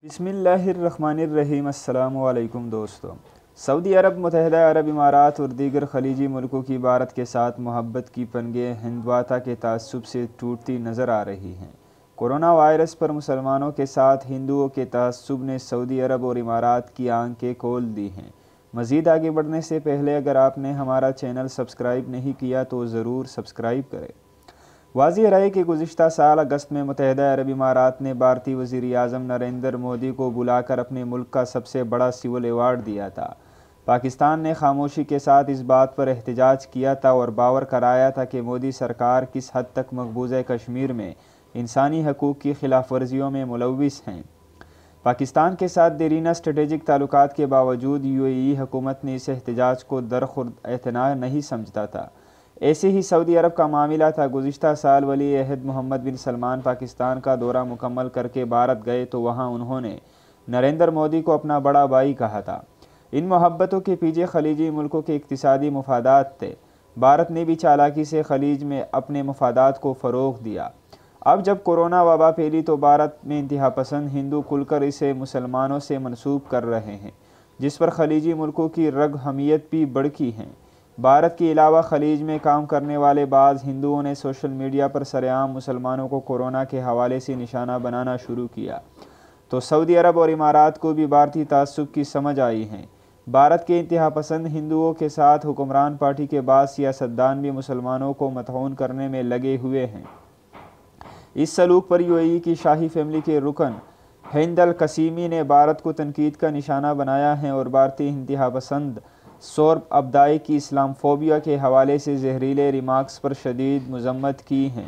बिस्मिल्लाहिर्रहमानिर्रहीम। अस्सलामु अलैकुम दोस्तों। सऊदी अरब, मुत्तहिदा अरब इमारात और दीगर खलीजी मुल्कों की भारत के साथ मोहब्बत की पनगें हिंदवाता के तासुब से टूटती नज़र आ रही हैं। कोरोना वायरस पर मुसलमानों के साथ हिंदुओं के तासुब ने सऊदी अरब और इमारात की आंखें खोल दी हैं। मज़ीद आगे बढ़ने से पहले अगर आपने हमारा चैनल सब्सक्राइब नहीं किया तो ज़रूर सब्सक्राइब करें। वाज़ेह रहे कि गुज़िश्ता साल अगस्त में मुत्तहिदा अरब इमारात ने भारतीय वज़ीर-ए-आज़म नरेंद्र मोदी को बुलाकर अपने मुल्क का सबसे बड़ा सिविल अवार्ड दिया था। पाकिस्तान ने खामोशी के साथ इस बात पर एहतजाज किया था और बावर कराया था कि मोदी सरकार किस हद तक मकबूज़ा कश्मीर में इंसानी हकूक़ की खिलाफ वर्जियों में मुलव्विस हैं। पाकिस्तान के साथ देरीना स्ट्रेटेजिक ताल्लुकात के बावजूद यूएई हुकूमत ने इस एहतजाज को दरखुर्द एतना नहीं समझता था। ऐसे ही सऊदी अरब का मामला था। गुज़िश्ता साल वली अहद मोहम्मद बिन सलमान पाकिस्तान का दौरा मुकम्मल करके भारत गए तो वहाँ उन्होंने नरेंद्र मोदी को अपना बड़ा भाई कहा था। इन मोहब्बतों के पीछे खलीजी मुल्कों के इक्तिसादी मफादात थे। भारत ने भी चालाकी से खलीज में अपने मफादात को फ़रोग़ दिया। अब जब कोरोना वबा फैली तो भारत में इंतहा पसंद हिंदू खुलकर इसे मुसलमानों से मनसूब कर रहे हैं, जिस पर खलीजी मुल्कों की रग हमियत भी बढ़की हैं। भारत के अलावा खलीज में काम करने वाले बाज़ हिंदुओं ने सोशल मीडिया पर सरेआम मुसलमानों को कोरोना के हवाले से निशाना बनाना शुरू किया तो सऊदी अरब और इमारात को भी भारतीय तासुब की समझ आई है। भारत के इंतहा पसंद हिंदुओं के साथ हुक्मरान पार्टी के बाद सियासतदान भी मुसलमानों को मतहून करने में लगे हुए हैं। इस सलूक पर यूएई की शाही फैमिली के रुकन हिंद अल कसीमी ने भारत को तनकीद का निशाना बनाया है और भारतीय इंतहा पसंद सौरभ अब्दाई की इस्लामफोबिया के हवाले से जहरीले रिमार्क्स पर शदीद मज़म्मत की हैं।